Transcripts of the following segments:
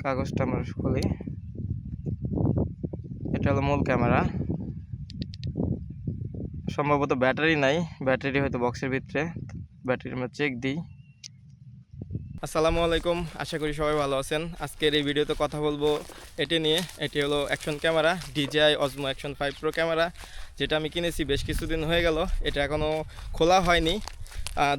কাগজটা আমরা খুলি। এটা হলো মূল ক্যামেরা। সম্ভবত ব্যাটারি নাই, ব্যাটারি হয়তো বক্সের ভিতরে। ব্যাটারি আমরা চেক দিই। আসসালামু আলাইকুম, আশা করি সবাই ভালো আছেন। আজকের এই ভিডিওতে কথা বলবো এটি নিয়ে। এটি হলো action camera, DJI Osmo Action 5 Pro camera, যেটা আমি কিনেছি বেশ কিছুদিন হয়ে গেল। এটা এখনও খোলা হয়নি।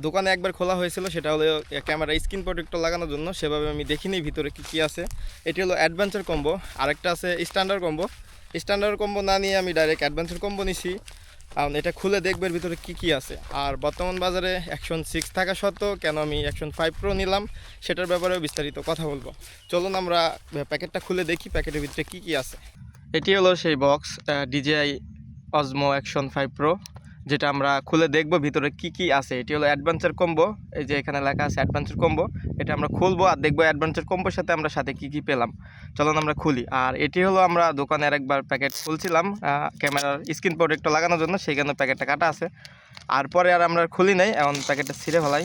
দোকানে একবার খোলা হয়েছিল, সেটা হলো ক্যামেরা স্ক্রিন প্রোটেক্টর লাগানোর জন্য। সেভাবে আমি দেখিনি ভিতরে কী আছে। এটি হলো অ্যাডভেঞ্চার কম্বো, আরেকটা আছে স্ট্যান্ডার্ড কম্বো। স্ট্যান্ডার্ড কম্বো না নিয়ে আমি ডাইরেক্ট অ্যাডভেঞ্চার কম্বো নিছি, কারণ এটা খুলে দেখবে ভিতরে কী আছে। আর বর্তমান বাজারে অ্যাকশন 6 থাকা সত্ত্বেও কেন আমি অ্যাকশন 5 Pro নিলাম সেটার ব্যাপারেও বিস্তারিত কথা বলবো। চলুন আমরা প্যাকেটটা খুলে দেখি প্যাকেটের ভিতরে কী আছে। এটি হলো সেই box, DJI Osmo Action 5 Pro, যেটা আমরা খুলে দেখব ভিতরে কী আছে। এটি হলো অ্যাডভেঞ্চার কম্বো। এই যে এখানে লেখা আছে অ্যাডভেঞ্চার কম্বো। এটা আমরা খুলবো আর দেখবো অ্যাডভেঞ্চার কম্বোর সাথে আমরা সাথে কী পেলাম। চলুন আমরা খুলি। আর এটি হলো আমরা দোকানের একবার প্যাকেট খুলছিলাম ক্যামেরার স্ক্রিন প্রোটেক্টর লাগানোর জন্য, সেইখানে প্যাকেটটা কাটা আছে। আর পরে আর আমরা খুলি নাই, এখন প্যাকেটটা ছিঁড়ে ফেলাই।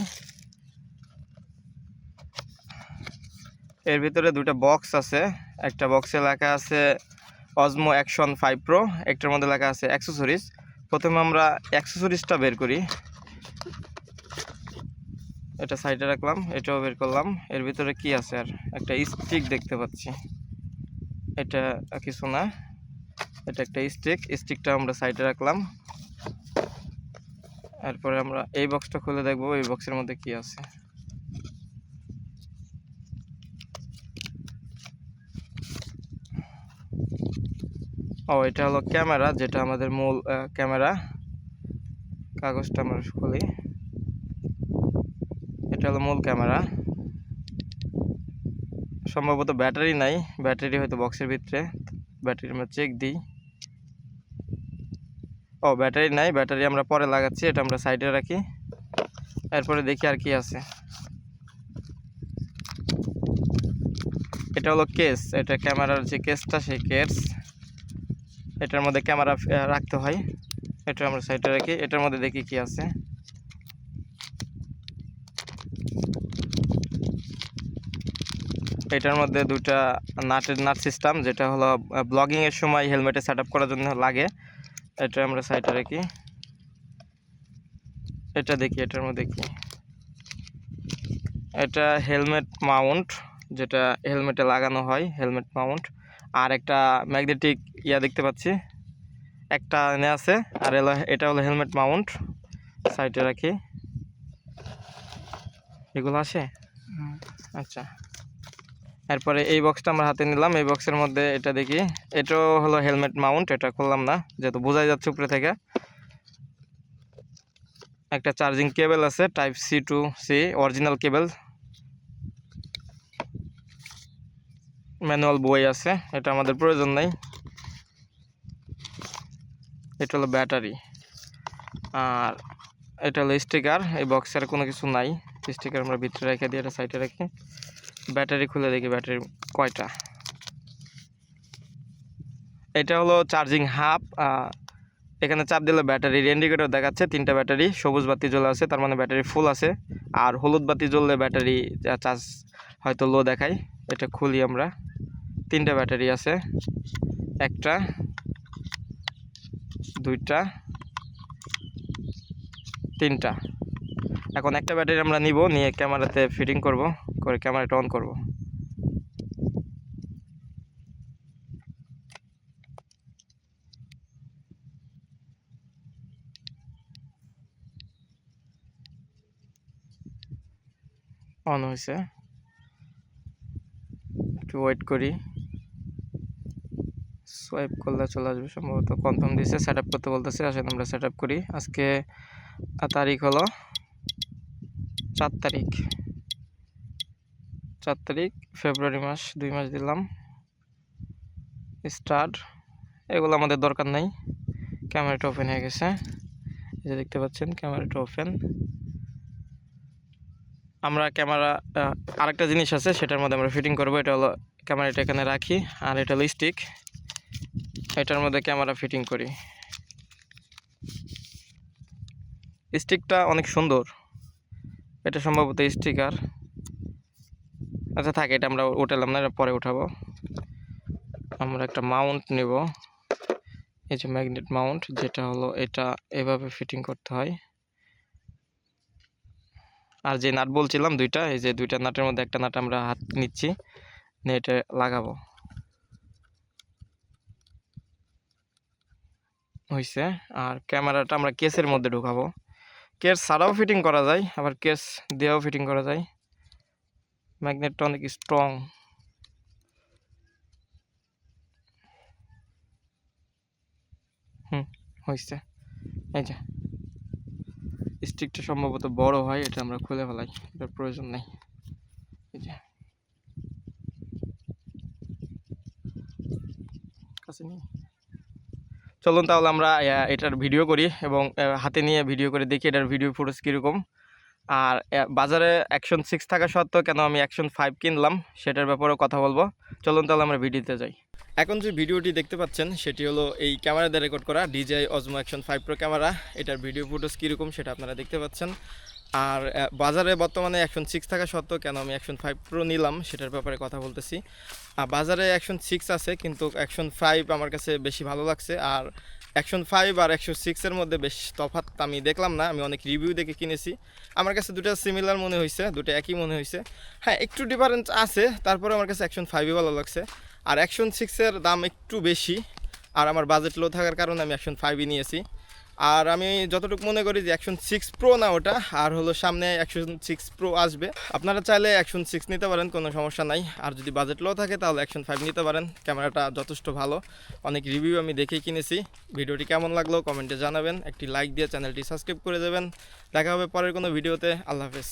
এর ভিতরে দুটো বক্স আছে। একটা বক্সে লেখা আছে Osmo Action 5 Pro, একটার মধ্যে লেখা আছে অ্যাক্সেসরিজ। প্রথমে আমরা অ্যাক্সেসরিজটা বের করি। এটা সাইডে রাখলাম, এটাও বের করলাম। এর ভিতরে কি আছে? আর একটা স্টিক দেখতে পাচ্ছি। এটা কিছু না, এটা একটা স্টিকটা আমরা সাইডে রাখলাম। এরপরে আমরা এই বক্সটা খুলে দেখব এই বক্সের মধ্যে কি আছে। এটা হলো ক্যামেরা, যেটা আমাদের মূল ক্যামেরা। কাগজটা আমরা খুলি। এটা হলো মূল ক্যামেরা। সম্ভবত ব্যাটারি নাই, ব্যাটারি হয়তো বক্সের ভিতরে। ব্যাটারি আমরা চেক দিই। ব্যাটারি নাই, ব্যাটারি আমরা পরে লাগাচ্ছি। এটা আমরা সাইডে রাখি। এরপরে দেখি আর কি আছে। এটা হলো কেস, এটা ক্যামেরার যে কেসটা সেই কেস। এটার মধ্যে ক্যামেরা রাখতে হয়। এটা আমরা সাইডে রাখি। এটার মধ্যে দেখি কি আছে। এটার মধ্যে দুটা নাট সিস্টেম, যেটা হলো ব্লগিংয়ের সময় হেলমেটে সেট আপ করার জন্য লাগে। এটা আমরা সাইডে রাখি। এটা দেখি এটার মধ্যে কি। এটা হেলমেট মাউন্ট, যেটা হেলমেটে লাগানো হয়, হেলমেট মাউন্ট। আর একটা ম্যাগনেটিক দেখতে পাচ্ছি, একটা এনে আছে। আর এটা হলো হেলমেট মাউন্ট, সাইডে রাখি। এগুলো আসে, আচ্ছা। এরপরে এই বক্সটা আমরা হাতে নিলাম। এই বক্সের মধ্যে এটা দেখি, এটাও হলো হেলমেট মাউন্ট। এটা খুললাম না, যেহেতু বোঝাই যাচ্ছে উপরে থেকে। একটা চার্জিং কেবল আছে, type C to C original cable. Manual বই আছে, এটা আমাদের প্রয়োজন নাই। এটা হলো ব্যাটারি। আর এটা হলো স্টিকার। এই বক্সের কোনো কিছু নাই, স্টিকার আমরা ভিতরে রেখে দিয়ে এটা সাইডে রাখি। ব্যাটারি খুলে দেখি ব্যাটারি কয়টা। এটা হলো চার্জিং হাব। এখানে চাপ দিলে ব্যাটারির ইন্ডিকেটর দেখাচ্ছে 3টা ব্যাটারি। সবুজ বাতি জ্বলে আছে, তার মানে ব্যাটারি ফুল আছে। আর হলুদ বাতি জ্বললে ব্যাটারি চার্জ হয়তো লো দেখায়। এটা খুলি আমরা। 3টা ব্যাটারি আছে, একটা, দুইটা, 3টা। এখন একটা ব্যাটারি আমরা নিব, নিয়ে ক্যামেরাতে ফিটিং করব, করে ক্যামেরাটা অন করব। অন হয়েছে, একটু ওয়েট করি। সোয়াইপ করলে চলে আসবে, সম্ভবত কনফার্ম দিয়েছে, সেট আপ করতে বলতেছে। আসলে আমরা সেট আপ করি। আজকে তারিখ হলো 4 তারিখ, 4 তারিখ ফেব্রুয়ারি মাস। 2 মাস দিলাম। স্টার্ট। এগুলো আমাদের দরকার নাই। ক্যামেরাটা ওপেন হয়ে গেছে, এই যে দেখতে পাচ্ছেন ক্যামেরাটা ওপেন। আমরা ক্যামেরা আরেকটা জিনিস আছে, সেটার মধ্যে আমরা ফিটিং করব। এটা হলো ক্যামেরাটা এখানে রাখি, আর এটা হলো স্টিক। এটার মধ্যে ক্যামেরা ফিটিং করি। স্টিকটা অনেক সুন্দর, এটা সম্ভবত স্টিকার। আচ্ছা থাক, এটা আমরা উঠালাম না, এটা পরে উঠাবো। আমরা একটা মাউন্ট নেব, এই যে ম্যাগনেট মাউন্ট, যেটা হলো এটা এভাবে ফিটিং করতে হয়। আর যে নাট বলছিলাম দুইটা, এই যে দুইটা নাটের মধ্যে একটা নাট আমরা হাত নিচ্ছি, নিয়ে এটা লাগাবো। হয়েছে। আর ক্যামেরাটা আমরা কেসের মধ্যে ঢুকাবো। কেস ছাড়াও ফিটিং করা যায়, আবার কেস দিয়েও ফিটিং করা যায়। ম্যাগনেটটা অনেক স্ট্রং। হয়েছে। এই যে স্টিকটা সম্ভবত বড় হয়, এটা আমরা খুলে ফেলাই, এটার প্রয়োজন নেই। এই যে কাছে নিয়ে চলুন তাহলে আমরা এটার ভিডিও করি এবং হাতে নিয়ে ভিডিও করে দেখি এটার ভিডিও ফুটেজ কীরকম। আর বাজারে অ্যাকশন 6 থাকা সত্ত্বেও কেন আমি অ্যাকশন 5 কিনলাম সেটার ব্যাপারেও কথা বলবো। চলুন তাহলে আমরা ভিডিওতে যাই। এখন যে ভিডিওটি দেখতে পাচ্ছেন সেটি হলো এই ক্যামেরা দিয়ে রেকর্ড করা DJI Osmo Action 5 Pro camera. এটার ভিডিও ফুটেজ কীরকম সেটা আপনারা দেখতে পাচ্ছেন। আর বাজারে বর্তমানে অ্যাকশন 6 থাকা সত্ত্বেও কেন আমি অ্যাকশন 5 Pro নিলাম সেটার ব্যাপারে কথা বলতেছি। বাজারে অ্যাকশন 6 আছে, কিন্তু অ্যাকশন 5 আমার কাছে বেশি ভালো লাগছে। আর অ্যাকশন 5 আর অ্যাকশন 6-এর মধ্যে বেশ তফাৎ আমি দেখলাম না, আমি অনেক রিভিউ দেখে কিনেছি। আমার কাছে দুটো সিমিলার মনে হয়েছে, দুটো একই মনে হয়েছে। হ্যাঁ, একটু ডিফারেন্স আছে, তারপরে আমার কাছে অ্যাকশন 5ই ভালো লাগছে। আর অ্যাকশন 6-এর দাম একটু বেশি, আর আমার বাজেট লো থাকার কারণে আমি অ্যাকশন 5ই নিয়েছি। আর আমি যতটুকু মনে করি যে অ্যাকশন 6 Pro না ওটা, আর হলো সামনে অ্যাকশন 6 Pro আসবে। আপনারা চাইলে অ্যাকশন 6 নিতে পারেন, কোনো সমস্যা নাই। আর যদি বাজেট লো থাকে তাহলে অ্যাকশন 5 নিতে পারেন। ক্যামেরাটা যথেষ্ট ভালো, অনেক রিভিউ আমি দেখেই কিনেছি। ভিডিওটি কেমন লাগলো কমেন্টে জানাবেন, একটি লাইক দিয়ে চ্যানেলটি সাবস্ক্রাইব করে দেবেন। দেখা হবে পরের কোনো ভিডিওতে। আল্লাহ হাফেজ।